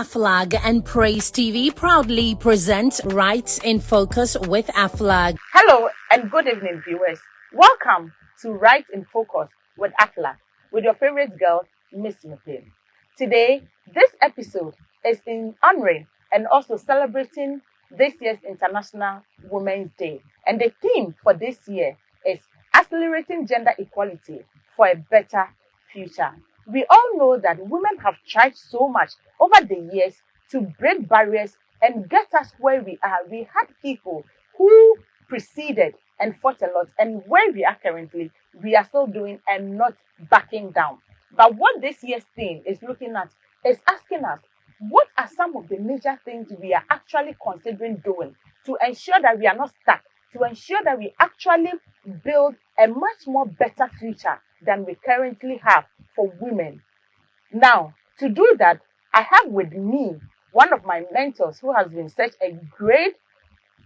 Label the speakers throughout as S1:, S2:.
S1: Aflag and Praise TV proudly present Rights in Focus with Aflag.
S2: Hello and good evening, viewers. Welcome to Rights in Focus with Aflag, with your favorite girl, Miss McLean. Today, this episode is in honoring and also celebrating this year's International Women's Day. And the theme for this year is Accelerating Gender Equality for a Better Future. We all know that women have tried so much over the years to break barriers and get us where we are. We had people who preceded and fought a lot, and where we are currently, we are still doing and not backing down. But what this year's theme is looking at is asking us, what are some of the major things we are actually considering doing to ensure that we are not stuck, to ensure that we actually build a much more better future than we currently have for women. Now, to do that, I have with me one of my mentors who has been such a great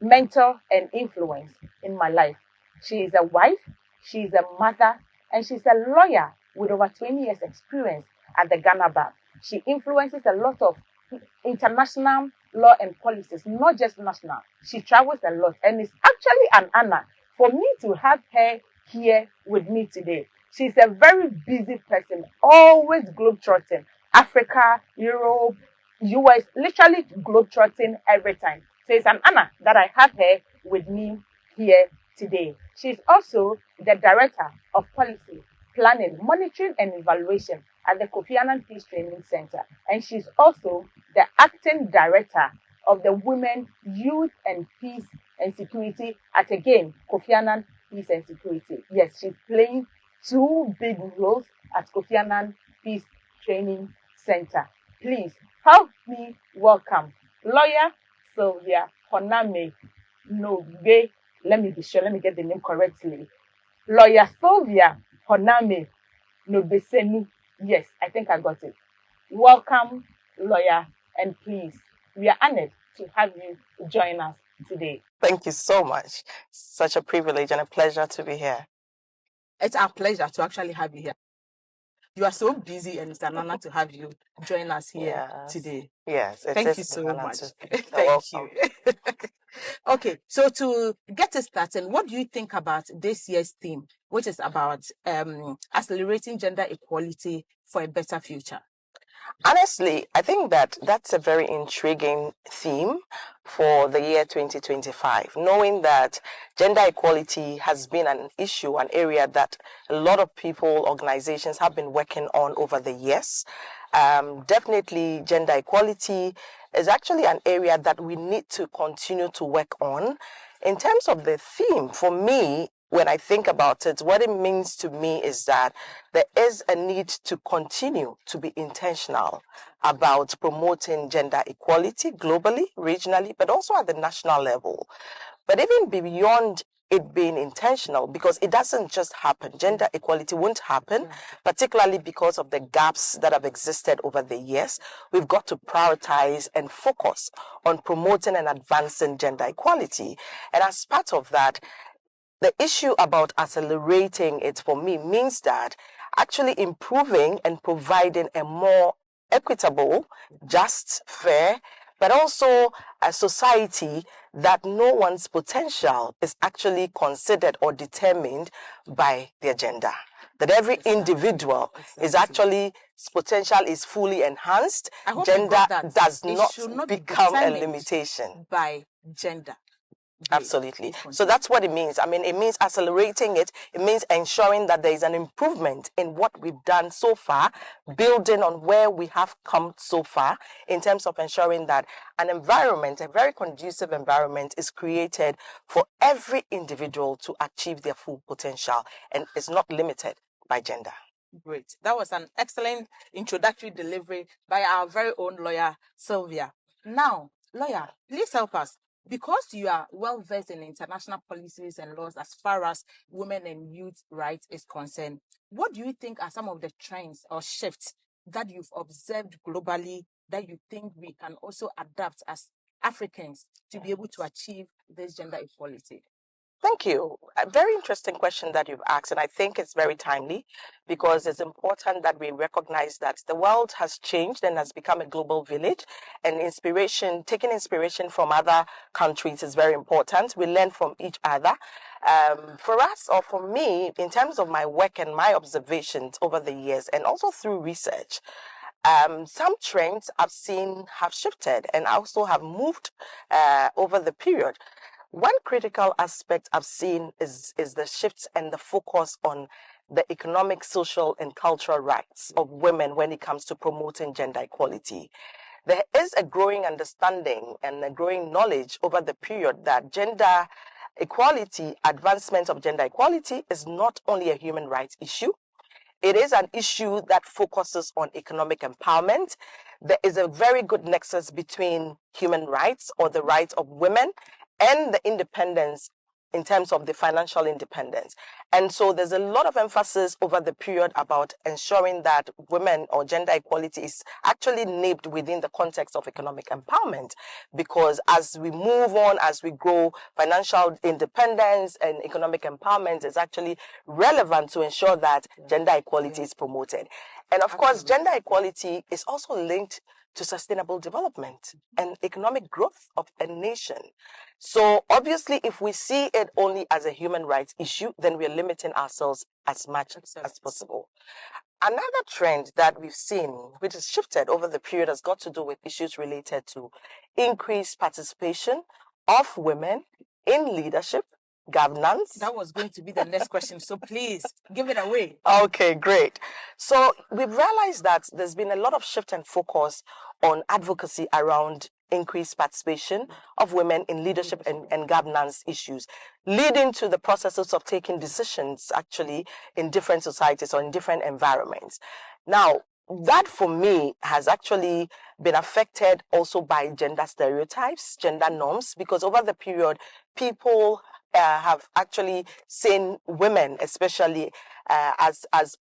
S2: mentor and influence in my life. She is a wife, she is a mother, and she's a lawyer with over 20 years experience at the Ghana Bar. She influences a lot of international law and policies, not just national. She travels a lot, and it's actually an honor for me to have her here with me today. She's a very busy person, always globetrotting. Africa, Europe, US, literally globetrotting every time. So it's an honor that I have her with me here today. She's also the Director of Policy, Planning, Monitoring and Evaluation at the Kofi Annan Peace Training Center. And she's also the Acting Director of the Women, Youth and Peace and Security at, again, Kofi Annan Peace and Security. Yes, she's playing two big roles at Kofi Annan Peace Training Center. Please help me welcome lawyer Sylvia Honame Nobe. Let me be sure, let me get the name correctly. Lawyer Sylvia Honame Nobesenu. Yes, I think I got it. Welcome, lawyer, and please, we are honored to have you join us today.
S3: Thank you so much. Such a privilege and a pleasure to be here.
S2: It's our pleasure to actually have you here. You are so busy, and it's an honor to have you join us here today.
S3: Yes,
S2: thank you so much.
S3: Thank you.
S2: Okay, so to get us started, what do you think about this year's theme, which is about accelerating gender equality for a better future?
S3: Honestly, I think that that's a very intriguing theme for the year 2025, knowing that gender equality has been an issue, an area that a lot of people, organizations have been working on over the years. Definitely, gender equality is actually an area that we need to continue to work on. In terms of the theme, for me, when I think about it, what it means to me is that there is a need to continue to be intentional about promoting gender equality globally, regionally, but also at the national level. But even beyond it being intentional, because it doesn't just happen. Gender equality won't happen, particularly because of the gaps that have existed over the years. We've got to prioritize and focus on promoting and advancing gender equality. And as part of that, the issue about accelerating it for me means that actually improving and providing a more equitable, just, fair, but also a society that no one's potential is actually considered or determined by their gender. That every individual is actually, potential is fully enhanced. Gender does not become a limitation
S2: by gender.
S3: Absolutely. So that's what it means. I mean, it means accelerating it. It means ensuring that there is an improvement in what we've done so far, building on where we have come so far in terms of ensuring that an environment, a very conducive environment is created for every individual to achieve their full potential and is not limited by gender.
S2: Great. That was an excellent introductory delivery by our very own lawyer, Sylvia. Now, lawyer, please help us. Because you are well versed in international policies and laws as far as women and youth rights is concerned, what do you think are some of the trends or shifts that you've observed globally that you think we can also adapt as Africans to be able to achieve this gender equality?
S3: Thank you. A very interesting question that you've asked, and I think it's very timely because it's important that we recognize that the world has changed and has become a global village, and taking inspiration from other countries is very important. We learn from each other. For us, or for me, in terms of my work and my observations over the years, and also through research, some trends I've seen have shifted and also have moved over the period. One critical aspect I've seen is the shifts and the focus on the economic, social, and cultural rights of women when it comes to promoting gender equality. There is a growing understanding and a growing knowledge over the period that gender equality, advancement of gender equality, is not only a human rights issue. It is an issue that focuses on economic empowerment. There is a very good nexus between human rights or the rights of women and the independence in terms of the financial independence. And so there's a lot of emphasis over the period about ensuring that women or gender equality is actually named within the context of economic empowerment, because as we move on, as we grow, financial independence and economic empowerment is actually relevant to ensure that gender equality is promoted. And of course, gender equality is also linked to sustainable development and economic growth of a nation. So obviously, if we see it only as a human rights issue, then we're limiting ourselves as much as possible. Another trend that we've seen, which has shifted over the period, has got to do with issues related to increased participation of women in leadership, governance.
S2: That was going to be the next question, so please give it away.
S3: Okay, great. So we've realized that there's been a lot of shift and focus on advocacy around increased participation of women in leadership and governance issues, leading to the processes of taking decisions actually in different societies or in different environments. Now, that for me has actually been affected also by gender stereotypes, gender norms, because over the period, people have actually seen women, especially as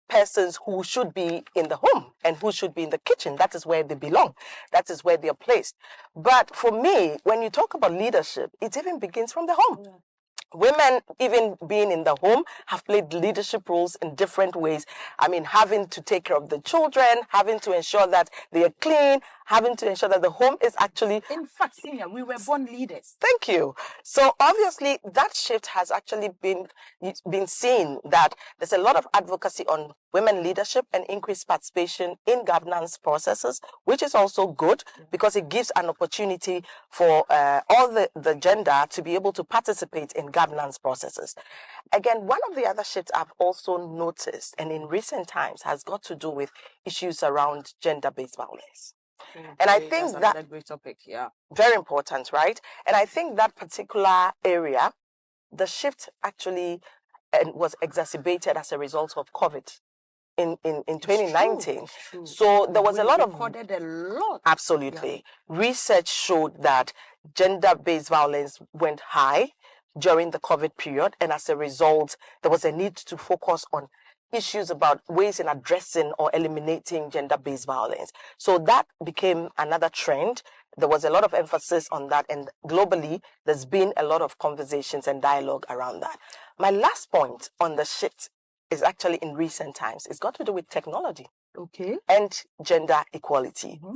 S3: persons who should be in the home and who should be in the kitchen. That is where they belong. That is where they are placed. But for me, when you talk about leadership, it even begins from the home. Yeah. Women, even being in the home, have played leadership roles in different ways. I mean, having to take care of the children, having to ensure that they are clean, having to ensure that the home is actually...
S2: In fact, Senior, we were born leaders.
S3: Thank you. So obviously, that shift has actually been seen, that there's a lot of advocacy on women leadership and increased participation in governance processes, which is also good because it gives an opportunity for all the gender to be able to participate in governance processes. Again, one of the other shifts I've also noticed, and in recent times, has got to do with issues around gender-based violence.
S2: Okay,
S3: and I think
S2: that's another great topic, yeah.
S3: Very important, right? And I think that particular area, the shift actually was exacerbated as a result of COVID in 2019.
S2: True.
S3: So there was a lot
S2: recorded a lot.
S3: Absolutely. Yeah. Research showed that gender-based violence went high during the COVID period, and as a result, there was a need to focus on issues about ways in addressing or eliminating gender-based violence. So that became another trend. There was a lot of emphasis on that, and globally, there's been a lot of conversations and dialogue around that. My last point on the shift is actually in recent times. It's got to do with technology, and gender equality. Mm-hmm.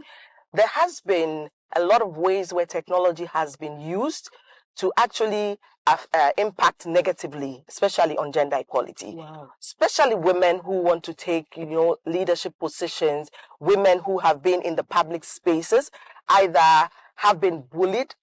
S3: There has been a lot of ways where technology has been used to actually impact negatively, especially on gender equality. Wow. Especially women who want to take, leadership positions, women who have been in the public spaces, either have been bullied,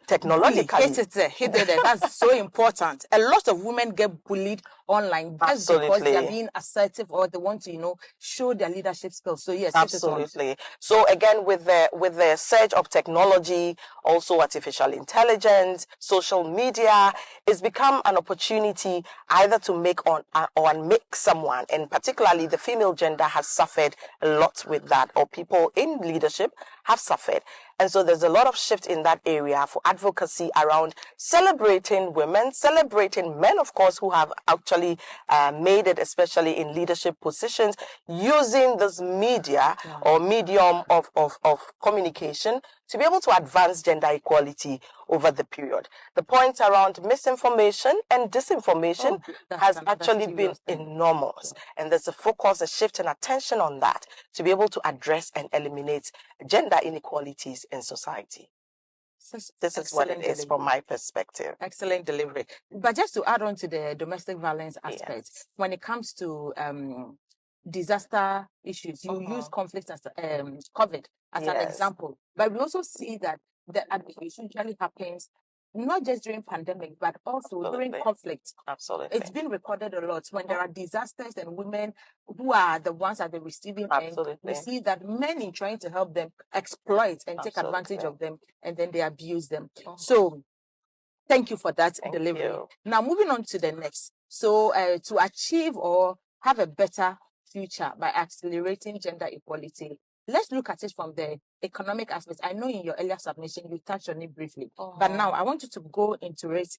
S3: technologically.
S2: Hit it. That's so important. A lot of women get bullied online just because they're being assertive or they want to, show their leadership skills. So yes,
S3: absolutely. So again, with the surge of technology, also artificial intelligence, social media, it's become an opportunity either to make or unmake someone, and particularly the female gender has suffered a lot with that, or people in leadership have suffered. And so there's a lot of shift in that area. area for advocacy around celebrating women, celebrating men, of course, who have actually made it, especially in leadership positions, using this media or medium of communication to be able to advance gender equality over the period. The point around misinformation and disinformation has actually been enormous. And there's a focus, a shift in attention on that to be able to address and eliminate gender inequalities in society. This is what it is from my perspective.
S2: Excellent delivery. But just to add on to the domestic violence aspect, when it comes to disaster issues, you use conflict as COVID as an example. But we also see that the abuse usually happens not just during pandemic, but also during conflict.
S3: Absolutely.
S2: It's been recorded a lot when there are disasters and women who are the ones at the receiving end. We see that men, in trying to help them, exploit and take advantage of them, and then they abuse them. So thank you for that delivery. Now, moving on to the next. So to achieve or have a better future by accelerating gender equality, let's look at it from the economic aspect. I know in your earlier submission, you touched on it briefly, but now I want you to go into it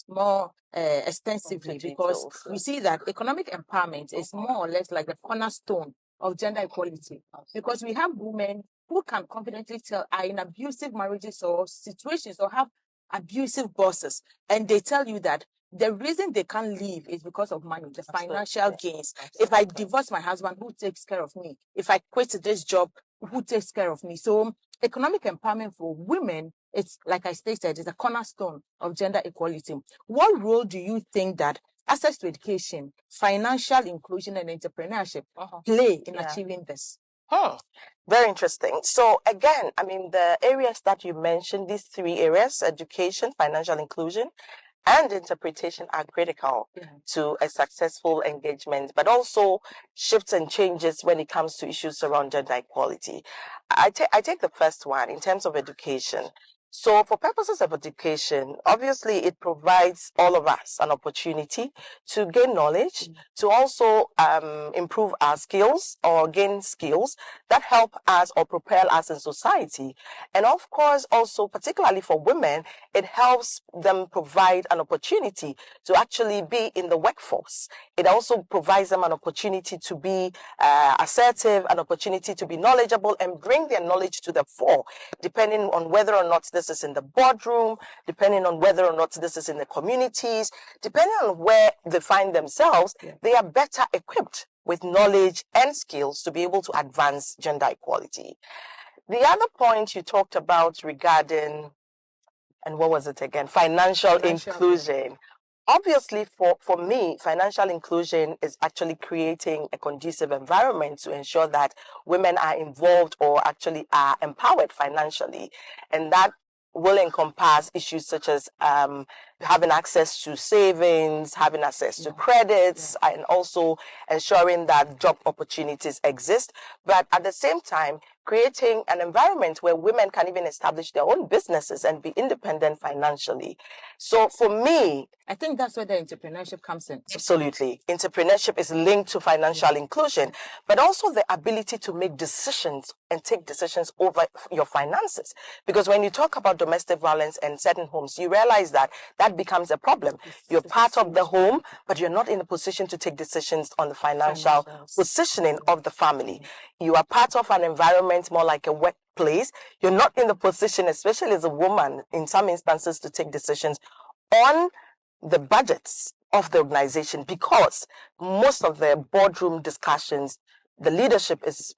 S2: more extensively, because we see that economic empowerment is more or less like the cornerstone of gender equality, because we have women who can confidently tell are in abusive marriages or situations or have abusive bosses, and they tell you that the reason they can't leave is because of money, the financial gains. If I divorce my husband, who takes care of me? If I quit this job, who takes care of me? So economic empowerment for women, it's like I stated, is a cornerstone of gender equality. What role do you think that access to education, financial inclusion, and entrepreneurship play in achieving this?
S3: Very interesting. So again, I mean, the areas that you mentioned, these three areas, education, financial inclusion, and interpretation are critical to a successful engagement, but also shifts and changes when it comes to issues around gender equality. I take the first one in terms of education. So for purposes of education, obviously it provides all of us an opportunity to gain knowledge, to also improve our skills or gain skills that help us or propel us in society. And of course, also particularly for women, it helps them provide an opportunity to actually be in the workforce. It also provides them an opportunity to be assertive, an opportunity to be knowledgeable and bring their knowledge to the fore, depending on whether or not this is in the boardroom, depending on whether or not this is in the communities, depending on where they find themselves, they are better equipped with knowledge and skills to be able to advance gender equality. The other point you talked about regarding, and what was it again? Financial inclusion. Obviously, for me, financial inclusion is actually creating a conducive environment to ensure that women are involved or actually are empowered financially. And that will encompass issues such as having access to savings, having access to credits, and also ensuring that job opportunities exist. But at the same time, creating an environment where women can even establish their own businesses and be independent financially. So for me,
S2: I think that's where the entrepreneurship comes in.
S3: Absolutely. Entrepreneurship is linked to financial inclusion, but also the ability to make decisions and take decisions over your finances. Because when you talk about domestic violence and certain homes, you realize that that becomes a problem. You're part of the home, but you're not in a position to take decisions on the financial positioning of the family. You are part of an environment more like a workplace. You're not in the position, especially as a woman, in some instances, to take decisions on the budgets of the organization, because most of the boardroom discussions, the leadership is,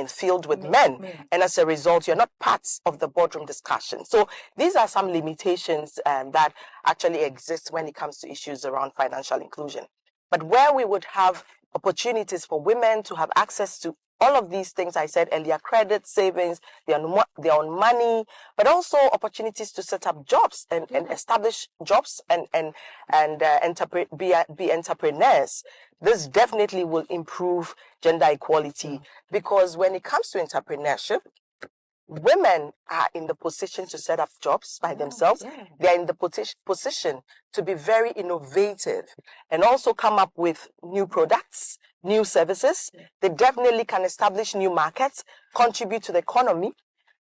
S3: filled with men. And as a result, you're not part of the boardroom discussion. So these are some limitations that actually exist when it comes to issues around financial inclusion. But where we would have opportunities for women to have access to all of these things I said earlier, credit, savings, their own money, but also opportunities to set up jobs and establish jobs and be entrepreneurs. This definitely will improve gender equality, because when it comes to entrepreneurship, women are in the position to set up jobs by themselves. They are in the position to be very innovative and also come up with new products, new services. They definitely can establish new markets, contribute to the economy.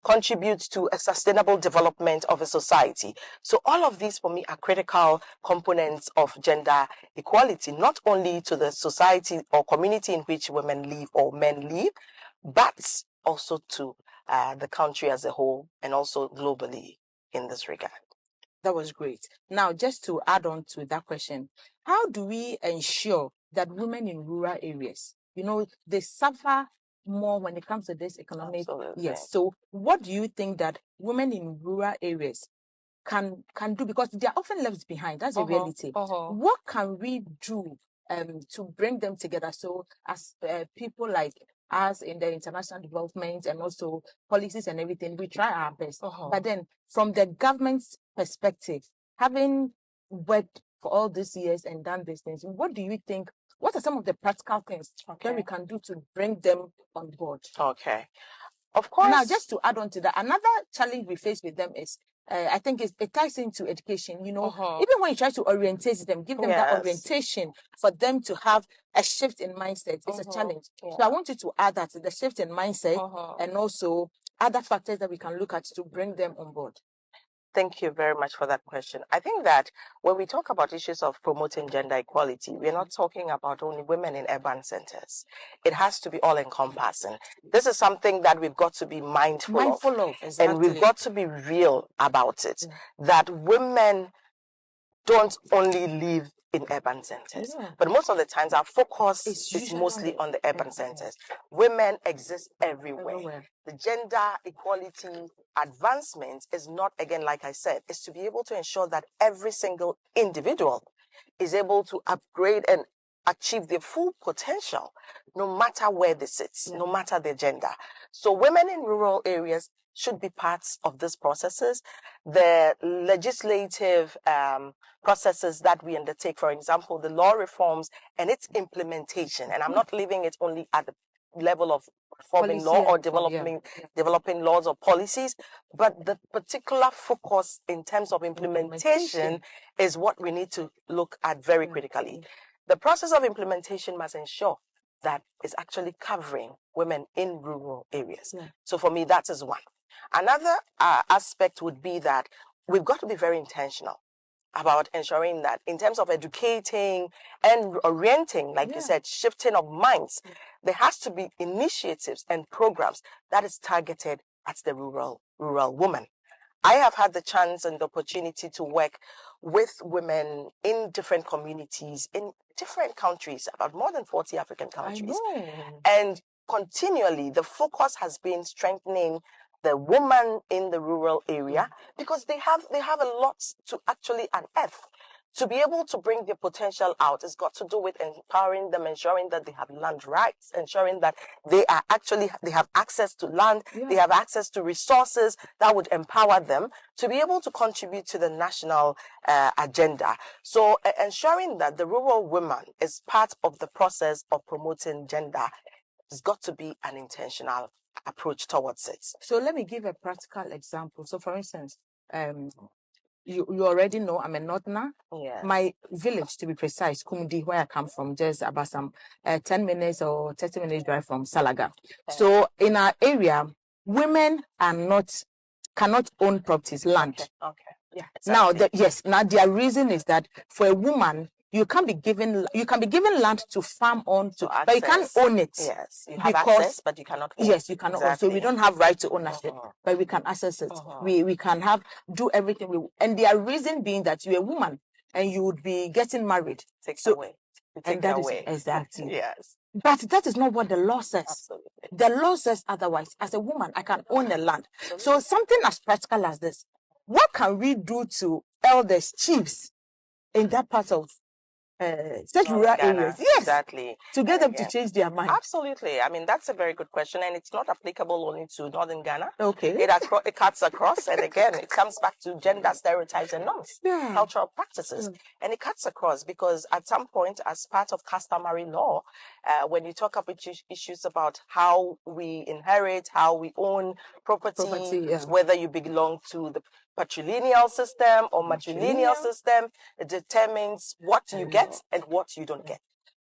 S3: contributes to a sustainable development of a society. So all of these for me are critical components of gender equality, not only to the society or community in which women live or men live, but also to the country as a whole and also globally in this regard.
S2: That was great. Now, just to add on to that question, how do we ensure that women in rural areas, they suffer more when it comes to this economic?
S3: Absolutely.
S2: Yes. So what do you think that women in rural areas can do? Because they are often left behind. That's a reality. What can we do to bring them together? So as people like us in the international development and also policies and everything, we try our best. But then from the government's perspective, having worked for all these years and done these things, what do you think? What are some of the practical things that we can do to bring them on board?
S3: Okay. Of course.
S2: Now, just to add on to that, another challenge we face with them is, I think it ties into education. Even when you try to orientate them, give them that orientation for them to have a shift in mindset, it's a challenge. So I want you to add that, the shift in mindset and also other factors that we can look at to bring them on board.
S3: Thank you very much for that question. I think that when we talk about issues of promoting gender equality, we're not talking about only women in urban centers. It has to be all encompassing. This is something that we've got to be mindful of.
S2: Exactly.
S3: And we've got to be real about it. That women don't only live in urban centers, but most of the times our focus is mostly on the urban centers. Women exist everywhere. The gender equality advancement is not, again, like I said, is to be able to ensure that every single individual is able to upgrade and achieve their full potential, no matter where they sit, no matter their gender. So women in rural areas should be parts of these processes. The legislative processes that we undertake, for example, the law reforms and its implementation, and I'm not leaving it only at the level of forming law or developing laws or policies, but the particular focus in terms of implementation is what we need to look at very critically. The process of implementation must ensure that it's actually covering women in rural areas. So for me, that is one. Another aspect would be that we've got to be very intentional about ensuring that in terms of educating and orienting, like you said, shifting of minds, there has to be initiatives and programs that is targeted at the rural woman. I have had the chance and the opportunity to work with women in different communities, in different countries, about more than 40 African countries. And continually, the focus has been strengthening the woman in the rural area because they have a lot to actually unearth. To be able to bring their potential out, it's got to do with empowering them, ensuring that they have land rights, ensuring that they have access to land, they have access to resources that would empower them to be able to contribute to the national agenda. So ensuring that the rural woman is part of the process of promoting gender has got to be an intentional approach towards it.
S2: So let me give a practical example. So for instance, you already know I'm a Northerner. My village, to be precise, Kumudi, where I come from, just about some 10 minutes or 30 minutes drive from Salaga. So in our area, women cannot own properties, land.
S3: Yeah, exactly.
S2: Now their reason is that for a woman, you can be given land to farm on to, but you can't own it.
S3: Yes, you have access, but you cannot own.
S2: Yes, you cannot own. So we don't have right to ownership, but we can access it. We can do everything. And their reason being that you're a woman and you would be getting married.
S3: Away. And that is
S2: exactly.
S3: Yes.
S2: But that is not what the law says.
S3: Absolutely.
S2: The law says otherwise. As a woman, I can own the land. So something as practical as this. What can we do to elders, chiefs in that part of such rural areas? Yes,
S3: exactly.
S2: To get them to change their mind.
S3: Absolutely. I mean, that's a very good question, and it's not applicable only to Northern Ghana.
S2: Okay.
S3: It cuts across, and again, it comes back to gender stereotypes and norms, cultural practices, and it cuts across because at some point, as part of customary law, when you talk about issues about how we inherit, how we own property whether you belong to the patrilineal system or matrilineal system, it determines what you get and what you don't get.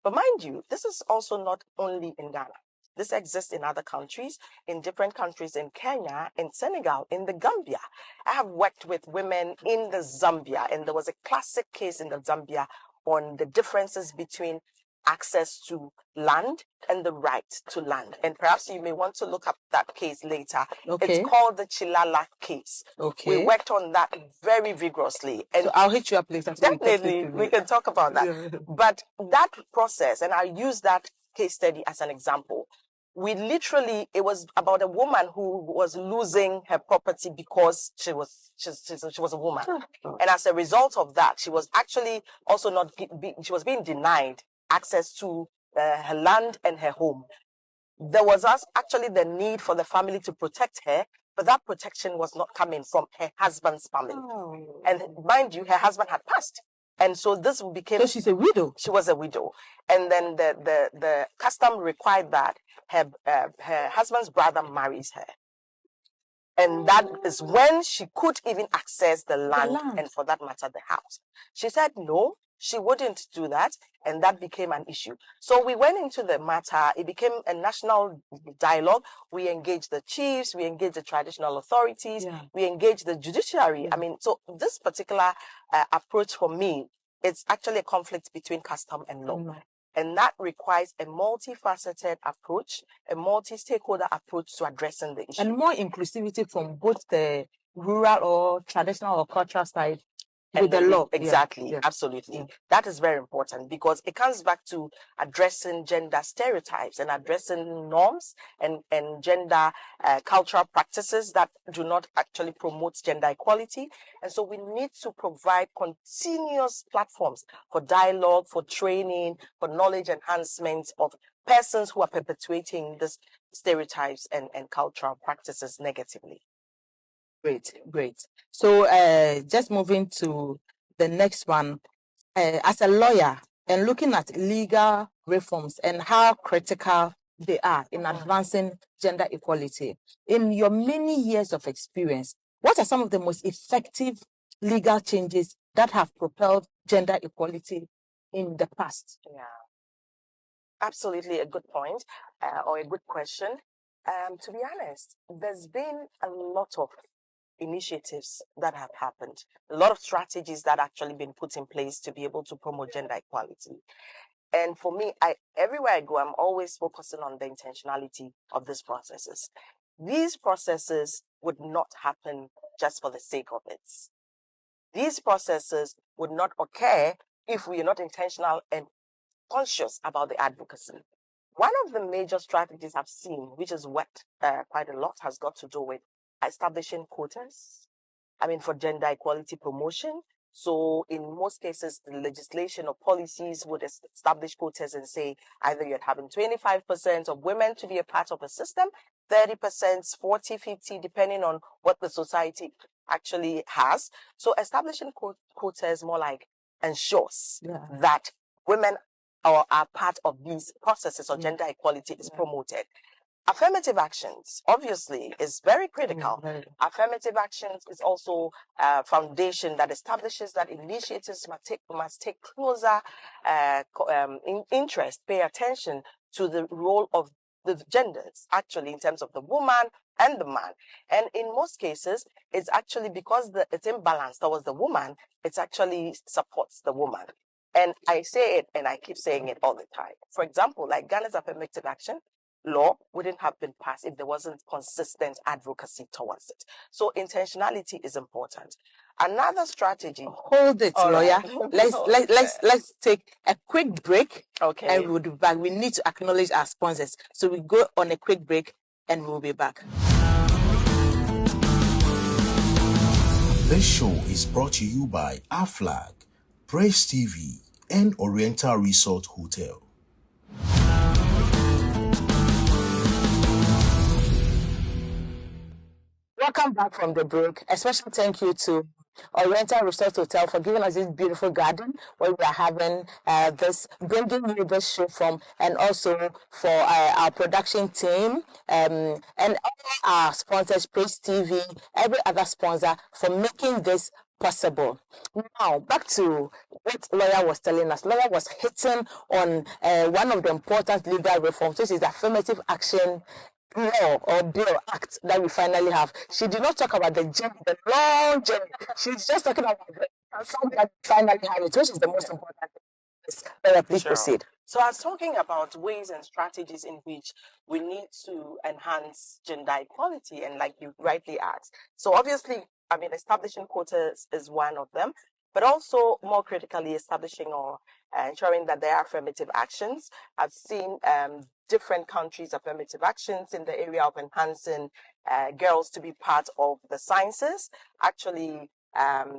S3: But mind you, this is also not only in Ghana. This exists in other countries, in different countries, in Kenya, in Senegal, in the Gambia. I have worked with women in the Zambia, and there was a classic case in the Zambia on the differences between access to land and the right to land. And perhaps you may want to look up that case later.
S2: Okay.
S3: It's called the Chilala case.
S2: Okay.
S3: We worked on that very vigorously. And
S2: so I'll hit you up later.
S3: Definitely, we can talk about that.
S2: Yeah.
S3: But that process, and I use that case study as an example. It was about a woman who was losing her property because she was a woman. And as a result of that, she was actually also she was being denied access to her land and her home. There was actually the need for the family to protect her, but that protection was not coming from her husband's family. Oh. And mind you, her husband had passed. And so this became...
S2: So she's a widow?
S3: She was a widow. And then the custom required that her husband's brother marries her. And that is when she could even access the land and, for that matter, the house. She said no, she wouldn't do that, and that became an issue. So we went into the matter. It became a national dialogue. We engaged the chiefs, we engaged the traditional authorities, we engaged the judiciary. I mean, so this particular approach for me, it's actually a conflict between custom and law. And that requires a multifaceted approach, a multi-stakeholder approach to addressing the issue.
S2: And more inclusivity from both the rural or traditional or cultural side with the law.
S3: Exactly, absolutely. That is very important because it comes back to addressing gender stereotypes and addressing norms and gender cultural practices that do not actually promote gender equality. And so we need to provide continuous platforms for dialogue, for training, for knowledge enhancement of persons who are perpetuating these stereotypes and cultural practices negatively.
S2: Great. So just moving to the next one, as a lawyer and looking at legal reforms and how critical they are in advancing gender equality, in your many years of experience, what are some of the most effective legal changes that have propelled gender equality in the past?
S3: Yeah, absolutely a good point or a good question. To be honest, there's been a lot of initiatives that have happened, a lot of strategies that actually been put in place to be able to promote gender equality. And for me, everywhere I go, I'm always focusing on the intentionality of these processes. These processes would not happen just for the sake of it. These processes would not occur if we are not intentional and conscious about the advocacy. One of the major strategies I've seen, which has worked quite a lot, has got to do with establishing quotas, for gender equality promotion. So in most cases, the legislation or policies would establish quotas and say either you're having 25% of women to be a part of a system, 30%, 40, 50, depending on what the society actually has. So establishing quotas more like ensures that women are part of these processes or gender equality is promoted. Affirmative actions, obviously, is very critical. Affirmative actions is also a foundation that establishes that initiatives must take closer interest, pay attention to the role of the genders, actually, in terms of the woman and the man. And in most cases, it's actually because it's imbalanced towards the woman, it actually supports the woman. And I say it, and I keep saying it all the time. For example, like Ghana's affirmative action law wouldn't have been passed if there wasn't consistent advocacy towards it. So intentionality is important. Another strategy.
S2: Hold it, lawyer. Let's take a quick break.
S3: Okay.
S2: And we'll be back. We need to acknowledge our sponsors. So we go on a quick break and we'll be back.
S4: This show is brought to you by Aflag, Praise TV, and Oriental Resort Hotel.
S2: Welcome back from the break. A special thank you to Oriental Resort Hotel for giving us this beautiful garden where we are having bringing you this show from, and also for our production team and all our sponsors, Praise TV, every other sponsor for making this
S3: possible. Now, back to what lawyer was telling us. Lawyer was hitting on one of the important legal reforms, which is the affirmative action law or bill act that we finally have. She did not talk about the journey, the long journey. She's just talking about the fact that we finally have it, which is the most important thing. Please
S5: Sure.
S3: proceed.
S5: So I was talking about ways and strategies in which we need to enhance gender equality, and like you rightly asked. So obviously, I mean, establishing quotas is one of them, but also more critically, establishing or ensuring that there are affirmative actions. I've seen different countries' affirmative actions in the area of enhancing girls to be part of the sciences. Actually,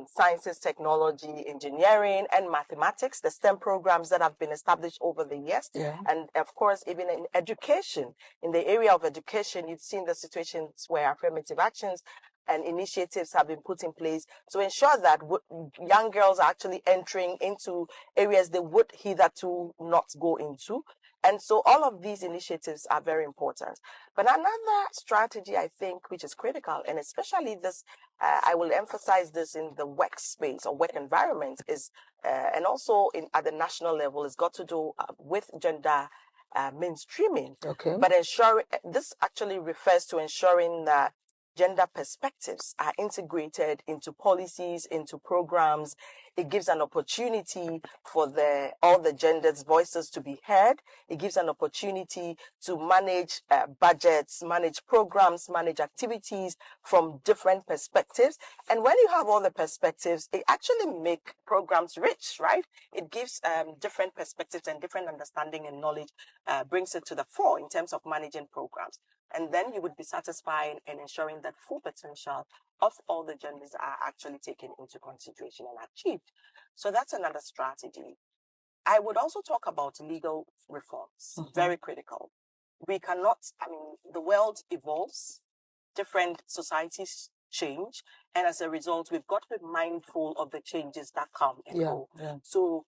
S5: sciences, technology, engineering, and mathematics, the STEM programs that have been established over the years.
S3: Yeah.
S5: And of course, even in education, in the area of education, you've seen the situations where affirmative actions and initiatives have been put in place to ensure that young girls are actually entering into areas they would hitherto not go into. And so all of these initiatives are very important. But another strategy, I think, which is critical, and especially this, I will emphasize this in the workspace or work environment, is, and also at the national level, has got to do with gender mainstreaming.
S3: Okay.
S5: But this actually refers to ensuring that gender perspectives are integrated into policies, into programs. It gives an opportunity for all the genders' voices to be heard. It gives an opportunity to manage budgets, manage programs, manage activities from different perspectives. And when you have all the perspectives, it actually makes programs rich, right? It gives different perspectives and different understanding and knowledge, brings it to the fore in terms of managing programs. And then you would be satisfied in ensuring that full potential of all the genders are actually taken into consideration and achieved. So that's another strategy. I would also talk about legal reforms, very critical. We cannot, I mean, the world evolves, different societies change, and as a result, we've got to be mindful of the changes that come and go.
S3: Yeah.
S5: So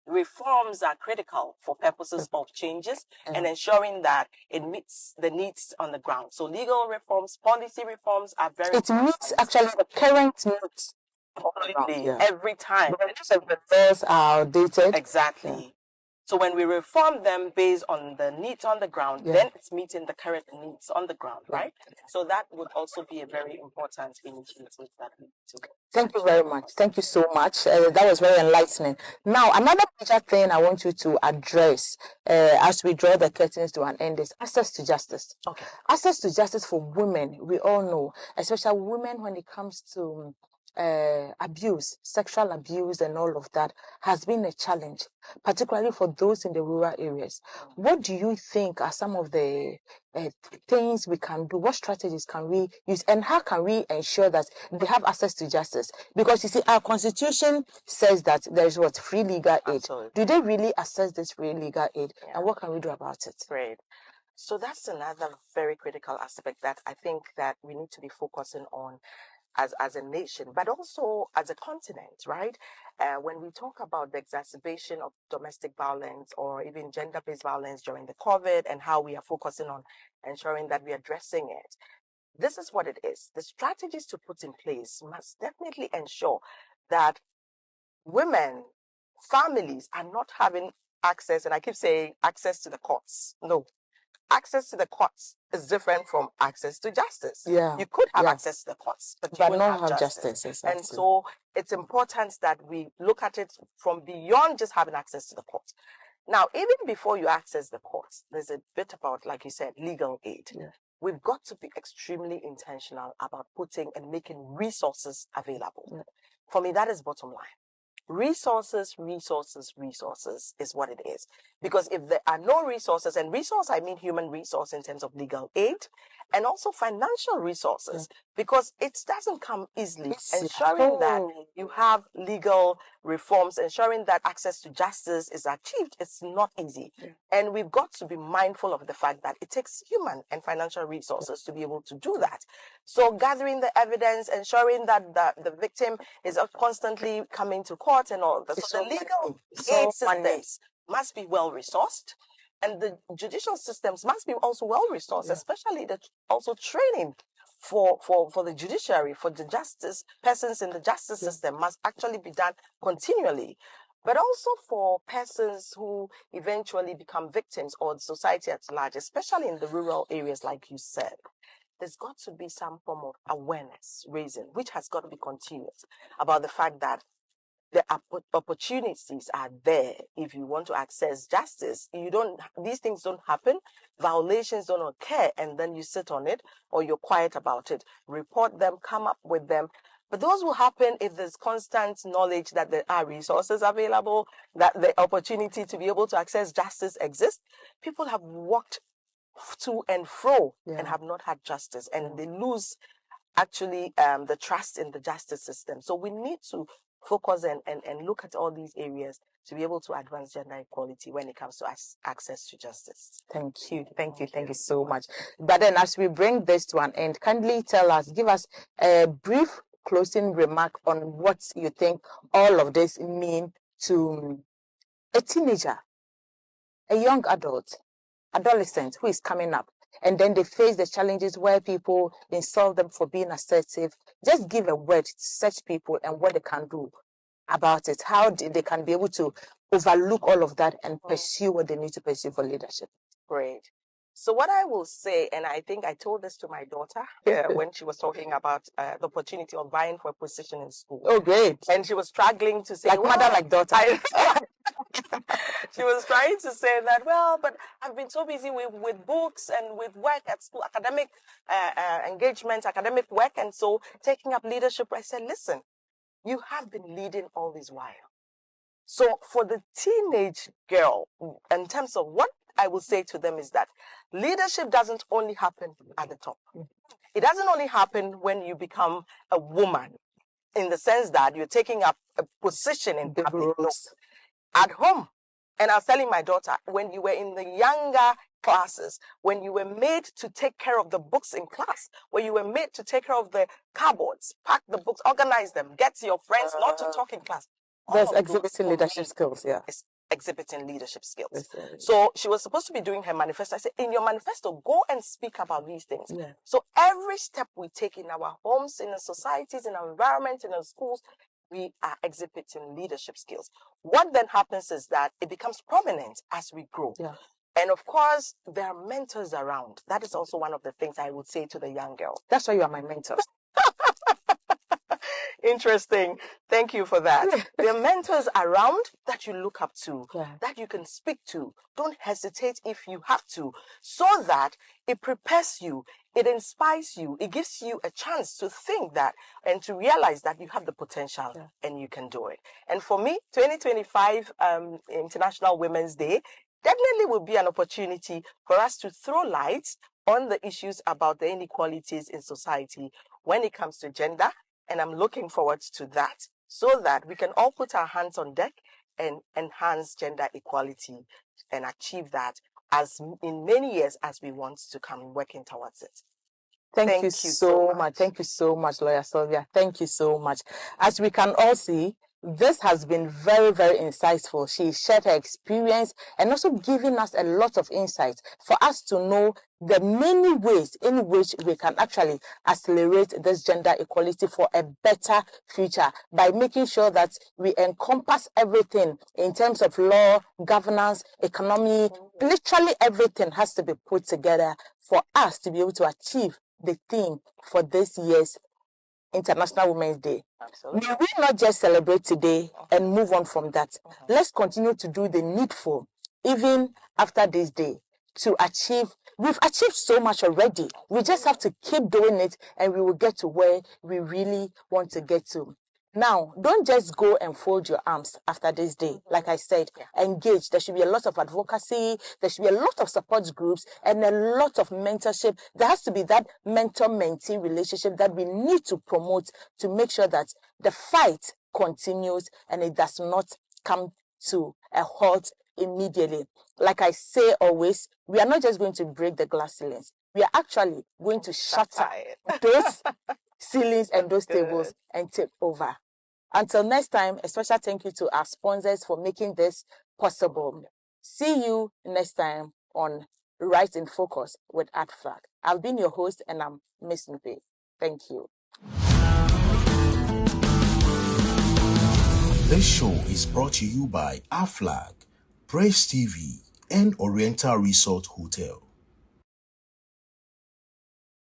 S5: reforms are critical for purposes of changes and ensuring that it meets the needs on the ground. So legal reforms, policy reforms are very
S3: It meets actually the current needs.
S5: completely every time.
S3: Because of the laws are outdated.
S5: Exactly. So when we reform them based on the needs on the ground, then it's meeting the current needs on the ground, right? So that would also be a very important initiative that we need to.
S3: Thank you very much. Thank you so much. That was very enlightening. Now, another major thing I want you to address as we draw the curtains to an end is access to justice.
S5: Okay.
S3: Access to justice for women, we all know, especially women when it comes to abuse, sexual abuse and all of that has been a challenge, particularly for those in the rural areas. What do you think are some of the things we can do? What strategies can we use, and how can we ensure that they have access to justice? Because you see, our constitution says that there is what? Free legal aid.
S5: Absolutely.
S3: Do they really access this free legal aid? And what can we do about it?
S5: Great. So that's another very critical aspect that I think that we need to be focusing on as a nation, but also as a continent, right? When we talk about the exacerbation of domestic violence or even gender-based violence during the COVID and how we are focusing on ensuring that we are addressing it, this is what it is. The strategies to put in place must definitely ensure that women, families are not having access, and I keep saying access to the courts. No, access to the courts is different from access to justice.
S3: Yeah.
S5: You could have access to the courts, but you
S3: not
S5: won't
S3: have justice. Exactly.
S5: And so it's important that we look at it from beyond just having access to the courts. Now, even before you access the courts, there's a bit about, like you said, legal aid. Yeah. We've got to be extremely intentional about putting and making resources available. Yeah. For me, that is bottom line. Resources is what it is. Because if there are no resources, and resource, I mean human resource in terms of legal aid, and also financial resources, because it doesn't come easily. Ensuring that you have legal reforms, ensuring that access to justice is achieved, it's not easy. Yeah. And we've got to be mindful of the fact that it takes human and financial resources to be able to do that. So gathering the evidence, ensuring that the victim is constantly coming to court and all that. So the legal aid systems must be well resourced, and the judicial systems must be also well resourced, especially also training for the judiciary, for the justice, persons in the justice system must actually be done continually. But also for persons who eventually become victims or the society at large, especially in the rural areas, like you said, there's got to be some form of awareness raising, which has got to be continuous about the fact that the opportunities are there if you want to access justice. These things don't happen, violations don't occur, and then you sit on it or you're quiet about it. Report them, come up with them. But those will happen if there's constant knowledge that there are resources available, that the opportunity to be able to access justice exists. People have walked to and fro and have not had justice, and they lose actually the trust in the justice system. So we need to focus and look at all these areas to be able to advance gender equality when it comes to access to justice.
S2: Thank you so much. But then as we bring this to an end, kindly give us a brief closing remark on what you think all of this mean to a teenager, a young adolescent who is coming up, and then they face the challenges where people insult them for being assertive. Just give a word to such people and what they can do about it, how they can be able to overlook all of that and pursue what they need to pursue for leadership.
S5: Great. So what I will say, and I think I told this to my daughter when she was talking about the opportunity of vying for a position in school.
S2: Oh, great.
S5: And she was struggling to say,
S2: like mother, like daughter.
S5: She was trying to say that, well, but I've been so busy with books and with work at school, academic engagement, academic work, and so taking up leadership. I said, listen, you have been leading all this while. So for the teenage girl, in terms of what I will say to them is that leadership doesn't only happen at the top. It doesn't only happen when you become a woman, in the sense that you're taking up a position in public. No. At home. And I was telling my daughter, when you were in the younger classes, when you were made to take care of the books in class, when you were made to take care of the cupboards, pack the books, organize them, get your friends not to talk in class.
S2: There's exhibiting leadership skills,
S5: exhibiting leadership skills. So she was supposed to be doing her manifesto. I said, in your manifesto, go and speak about these things. So every step we take in our homes, in our societies, in our environment, in our schools, we are exhibiting leadership skills. What then happens is that it becomes prominent as we grow. And of course, there are mentors around. That is also one of the things I would say to the young girl.
S2: That's why you are my mentor.
S5: Interesting. Thank you for that. There are mentors around that you look up to, that you can speak to. Don't hesitate if you have to, so that it prepares you, it inspires you, it gives you a chance to think that and to realize that you have the potential and you can do it. And for me, 2025 International Women's Day definitely will be an opportunity for us to throw light on the issues about the inequalities in society when it comes to gender. And I'm looking forward to that, so that we can all put our hands on deck and enhance gender equality and achieve that as in many years as we want to come working towards it.
S2: Thank you so much. Thank you so much, Lawyer Sylvia. Thank you so much. As we can all see, this has been very, very insightful. She shared her experience and also giving us a lot of insight for us to know the many ways in which we can actually accelerate this gender equality for a better future by making sure that we encompass everything in terms of law, governance, economy. Literally everything has to be put together for us to be able to achieve the theme for this year's International Women's Day.
S5: Absolutely.
S2: May we not just celebrate today and move on from that. Let's continue to do the needful, even after this day, to achieve. We've achieved so much already. We just have to keep doing it, and we will get to where we really want to get to. Now, don't just go and fold your arms after this day. Like I said, engage. There should be a lot of advocacy. There should be a lot of support groups and a lot of mentorship. There has to be that mentor-mentee relationship that we need to promote to make sure that the fight continues and it does not come to a halt immediately. Like I say always, we are not just going to break the glass ceilings. We are actually going to shatter those ceilings and those tables and take over. Until next time, a special thank you to our sponsors for making this possible. See you next time on Right in Focus with Aflag. I've been your host and I'm Miss Nupe.
S5: Thank you.
S4: This show is brought to you by Aflag, Praise TV, and Oriental Resort Hotel.